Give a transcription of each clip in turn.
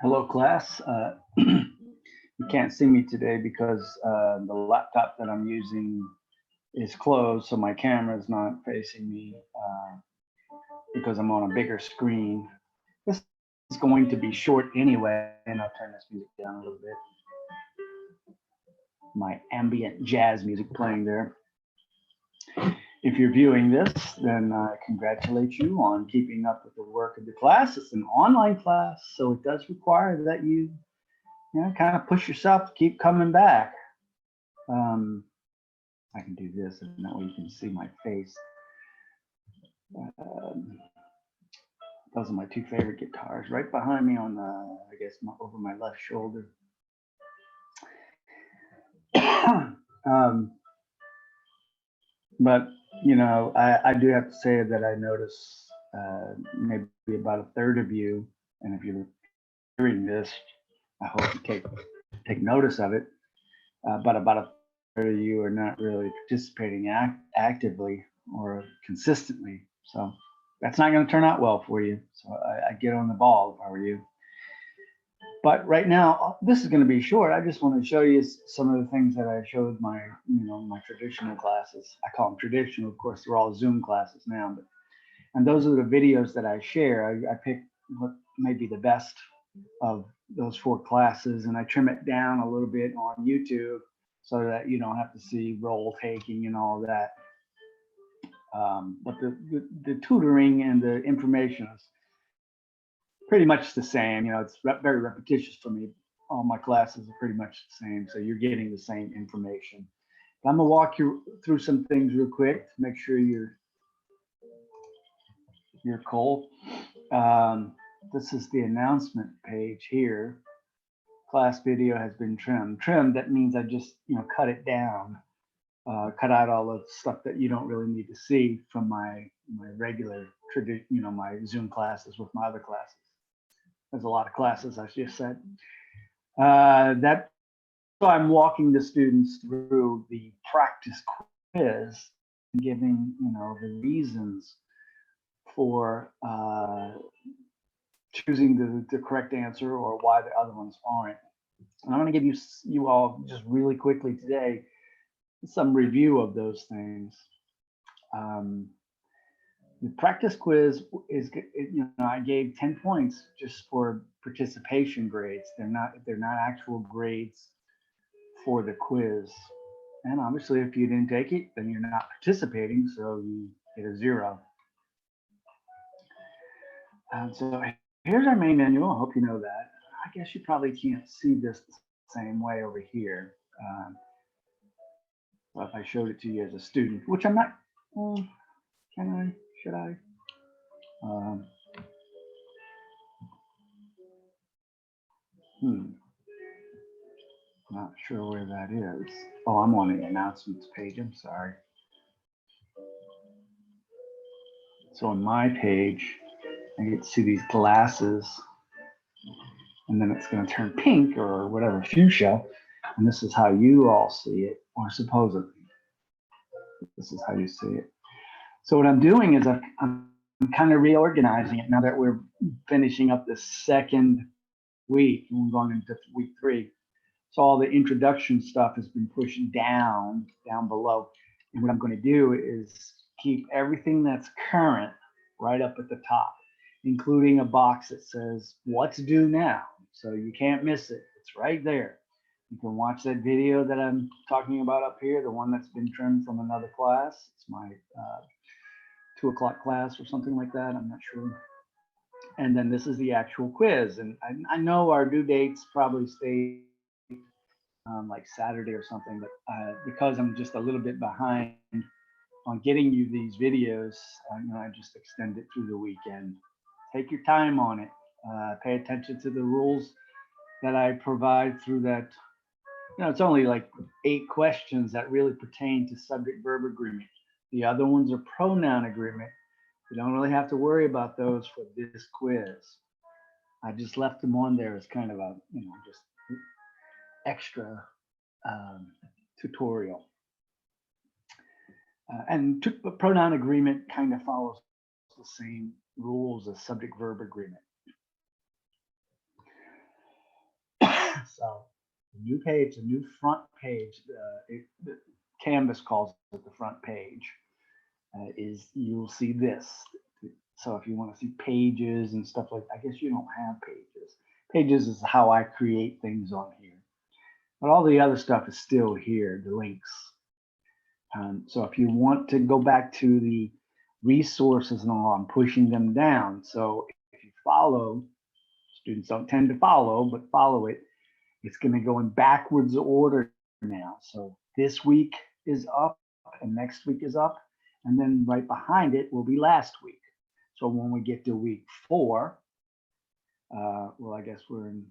Hello, class. You can't see me today because the laptop that I'm using is closed, so my camera is not facing me because I'm on a bigger screen. This is going to be short anyway, and I'll turn this music down a little bit. My ambient jazz music playing there. If you're viewing this, then I congratulate you on keeping up with the work of the class. It's an online class, so it does require that you kind of push yourself to keep coming back. I can do this, and that way you can see my face. Those are my two favorite guitars, right behind me on the, I guess, over my left shoulder. But I do have to say that I notice maybe about a third of you, and if you're hearing this, I hope you take notice of it. But about a third of you are not really participating actively or consistently. So that's not going to turn out well for you. So I get on the ball if I were you. But right now, this is going to be short. I just want to show you some of the things that I showed my traditional classes. I call them traditional. Of course, they're all Zoom classes now. And those are the videos that I share. I pick what may be the best of those 4 classes, and I trim it down a little bit on YouTube so that you don't have to see roll taking and all that. But the tutoring and the information is pretty much the same. It's very repetitious for me. All my classes are pretty much the same, so you're getting the same information. But I'm gonna walk you through some things real quick to make sure you're cool. This is the announcement page here. Class video has been trimmed. Trimmed, that means I just cut it down, cut out all the stuff that you don't really need to see from my regular my Zoom classes with my other classes. There's a lot of classes, I just said. So I'm walking the students through the practice quiz, giving the reasons for choosing the correct answer or why the other ones aren't. And I'm going to give you all just really quickly today some review of those things. The practice quiz is, I gave 10 points just for participation grades. They're not actual grades for the quiz. And obviously, if you didn't take it, then you're not participating, so you get a 0. So here's our main manual. I hope you know that. I guess you probably can't see this the same way over here. Well, if I showed it to you as a student, which I'm not, can I? Should I? Not sure where that is. Oh, I'm on the announcements page. I'm sorry. So on my page, I get to see these glasses, and then it's going to turn pink or whatever, fuchsia, and this is how you all see it, or supposedly. This is how you see it. So what I'm doing is I'm kind of reorganizing it now that we're finishing up the second week and we're going into week 3. So all the introduction stuff has been pushed down below. And what I'm going to do is keep everything that's current right up at the top, including a box that says what's due now. So you can't miss it. It's right there. You can watch that video that I'm talking about up here, the one that's been trimmed from another class. It's my 2 o'clock class or something like that. I'm not sure. And then this is the actual quiz. And I know our due dates probably stay like Saturday or something, but because I'm just a little bit behind on getting you these videos, I just extend it through the weekend. Take your time on it. Pay attention to the rules that I provide through that. It's only like 8 questions that really pertain to subject-verb agreement. The other ones are pronoun agreement. You don't really have to worry about those for this quiz. I just left them on there as kind of a, just extra tutorial. And pronoun agreement kind of follows the same rules as subject verb agreement. So the new page, the new front page, the Canvas calls it the front page, is you'll see this. So if you want to see pages and stuff like that, I guess you don't have pages. Pages is how I create things on here. But all the other stuff is still here, the links. So if you want to go back to the resources and all, I'm pushing them down. So if you follow, students don't tend to follow, but follow it, it's going to go in backwards order now. So this week is up and next week is up. And then right behind it will be last week. So when we get to week 4, well, I guess we're in,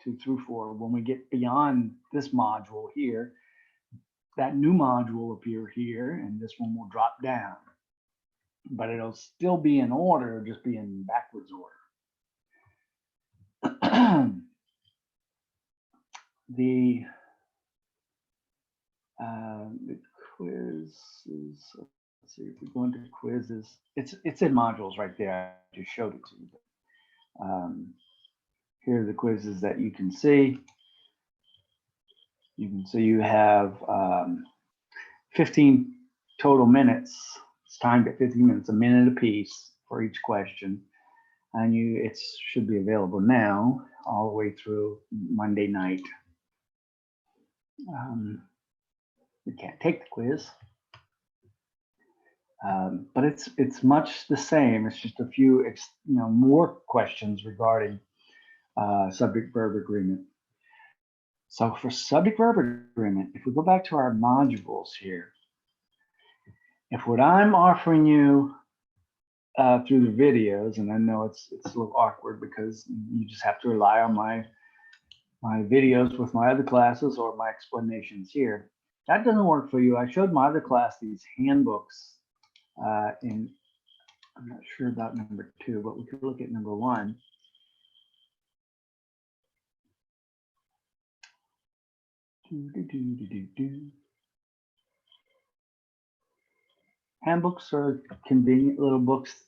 2 through 4. When we get beyond this module here, that new module will appear here, and this one will drop down. But it'll still be in order, just be in backwards order. The quizzes, let's see if we go into quizzes. It's in modules right there. I just showed it to you. Here are the quizzes that you can see. You can see you have 15 total minutes. It's timed at 15 minutes, a minute apiece for each question. And it should be available now all the way through Monday night. We can't take the quiz, but it's much the same. It's just a few more questions regarding subject-verb agreement. So for subject-verb agreement, if we go back to our modules here, if what I'm offering you through the videos, and I know it's a little awkward because you just have to rely on my videos with my other classes or my explanations here. That doesn't work for you. I showed my other class these handbooks I'm not sure about number 2, but we could look at number 1. Handbooks are convenient little books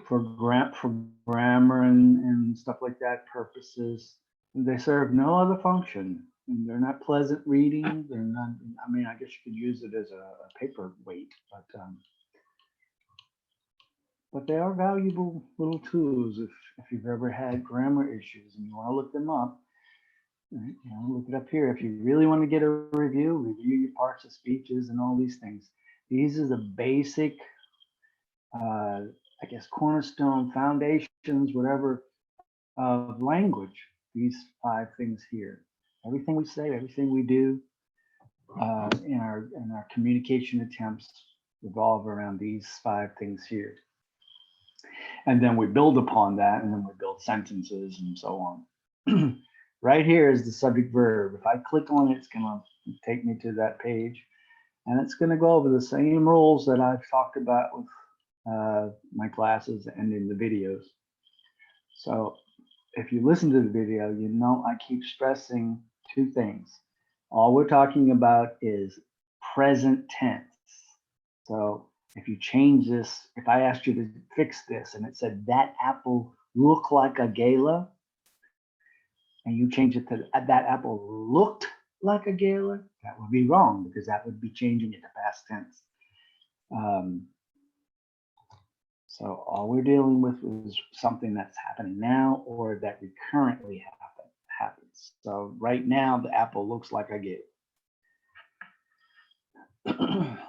for grammar and stuff like that purposes. They serve no other function. And they're not pleasant reading. They're not. I mean, I guess you could use it as a paperweight, but they are valuable little tools if you've ever had grammar issues and you want to look them up. Look it up here. If you really want to get a review your parts of speeches and all these things. These are the basic, I guess, cornerstone foundations, whatever, of language. These 5 things here. Everything we say, everything we do in our communication attempts revolve around these 5 things here. And then we build upon that, and then we build sentences and so on. Right here is the subject verb. If I click on it, it's going to take me to that page. And it's going to go over the same rules that I've talked about with my classes and in the videos. So if you listen to the video, you know I keep stressing 2 things. All we're talking about is present tense. So if you change this, if I asked you to fix this and it said that apple looked like a gala, and you change it to that apple looked like a gala, that would be wrong because that would be changing it to past tense. So all we're dealing with is something that's happening now or that recurrently happens. So right now, the apple looks like a gala.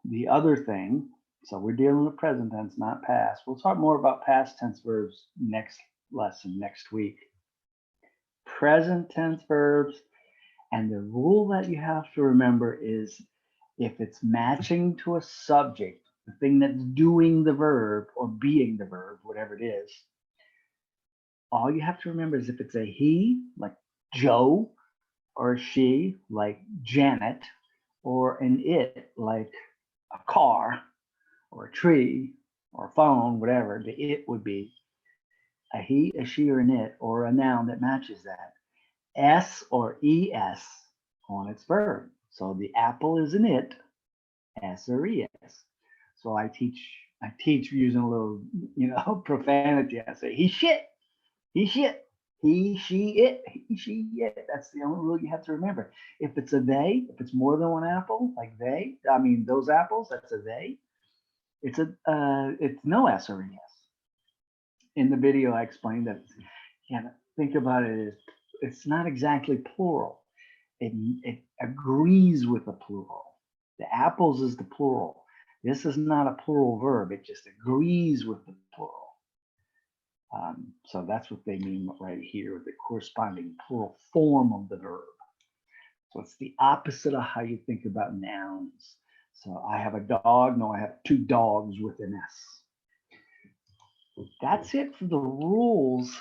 The other thing, so we're dealing with present tense, not past. We'll talk more about past tense verbs next lesson, next week. Present tense verbs, and the rule that you have to remember is if it's matching to a subject, the thing that's doing the verb or being the verb, whatever it is, all you have to remember is if it's a he, like Joe, or a she, like Janet, or an it, like a car, or a tree, or a phone, whatever the it would be. a he, a she, or an it, or a noun that matches that. S or ES on its verb. So the apple is an it, S or ES. So I teach using a little, profanity. I say, he shit, he shit, he, she, it, he, she, it. That's the only rule you have to remember. If it's a they, if it's more than one apple, like they, I mean, those apples, that's a they. It's no S or ES. In the video, I explained that, think about it as it's not exactly plural. It agrees with the plural. The apples is the plural. This is not a plural verb. It just agrees with the plural. So that's what they mean right here, the corresponding plural form of the verb. So it's the opposite of how you think about nouns. So I have a dog. No, I have two dogs with an S. That's it for the rules.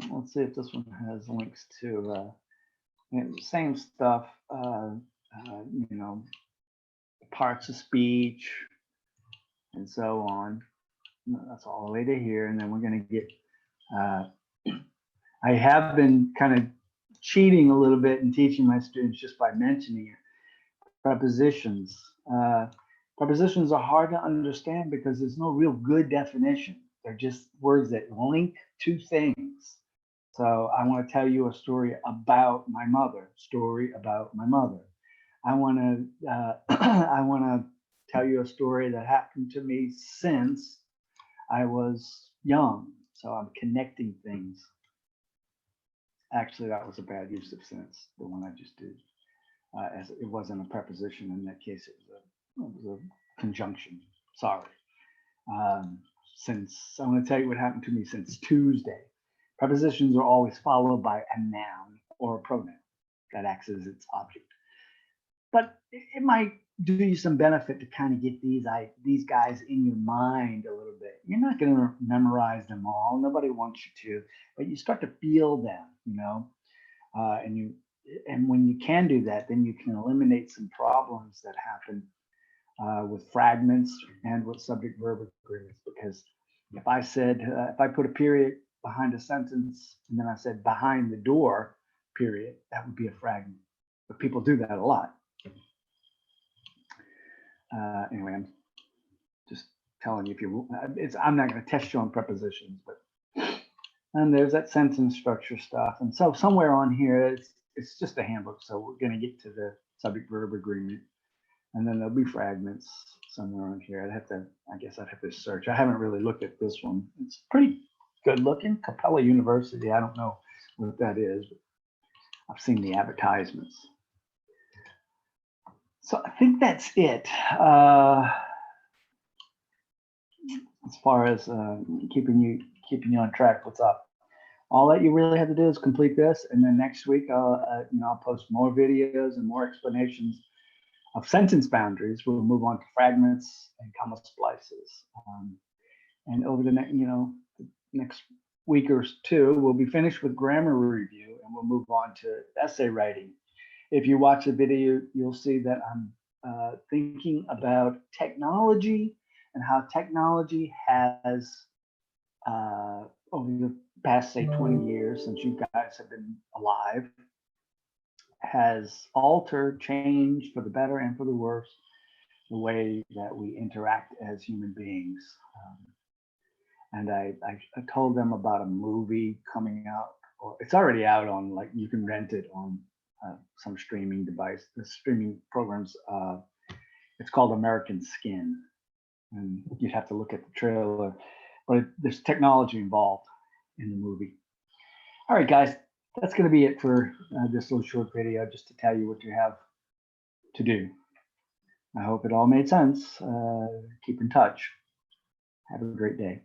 Let's see if this one has links to same stuff, parts of speech and so on. That's all the way to here. And then we're going to get, I have been kind of cheating a little bit and teaching my students just by mentioning it. Prepositions. Prepositions are hard to understand because there's no real good definition. They're just words that link to things. So I want to tell you a story about my mother. Story about my mother. I want to tell you a story that happened to me since I was young. So I'm connecting things. Actually, that was a bad use of since, the one I just did. As it wasn't a preposition in that case, it was a conjunction. Sorry. Since I'm going to tell you what happened to me since Tuesday. Prepositions are always followed by a noun or a pronoun that acts as its object. But it might do you some benefit to kind of get these guys in your mind a little bit. You're not going to memorize them all. Nobody wants you to, but you start to feel them, and when you can do that, then you can eliminate some problems that happen with fragments and with subject-verb agreements. Because if I put a period behind a sentence and then I said behind the door, period, that would be a fragment. But people do that a lot. Anyway, I'm just telling you I'm not going to test you on prepositions, and there's that sentence structure stuff. And so somewhere on here, it's just a handbook. So we're going to get to the subject-verb agreement, and then there'll be fragments somewhere on here. I guess I'd have to search. I haven't really looked at this one. It's pretty good looking. Capella University. I don't know what that is, but I've seen the advertisements. So I think that's it. As far as keeping you on track, what's up? All that you really have to do is complete this, and then next week I'll post more videos and more explanations of sentence boundaries. We'll move on to fragments and comma splices, and over the next week or two, we'll be finished with grammar review, and we'll move on to essay writing. If you watch the video, you'll see that I'm thinking about technology and how technology has, over the past, say, 20 years since you guys have been alive, has altered, changed for the better and for the worse, the way that we interact as human beings. And I told them about a movie coming out, or it's already out on, like, you can rent it on some streaming device, the streaming programs. It's called American Skin, and you'd have to look at the trailer, but there's technology involved in the movie. All right, guys, that's going to be it for this little short video, just to tell you what you have to do. I hope it all made sense. Keep in touch. Have a great day.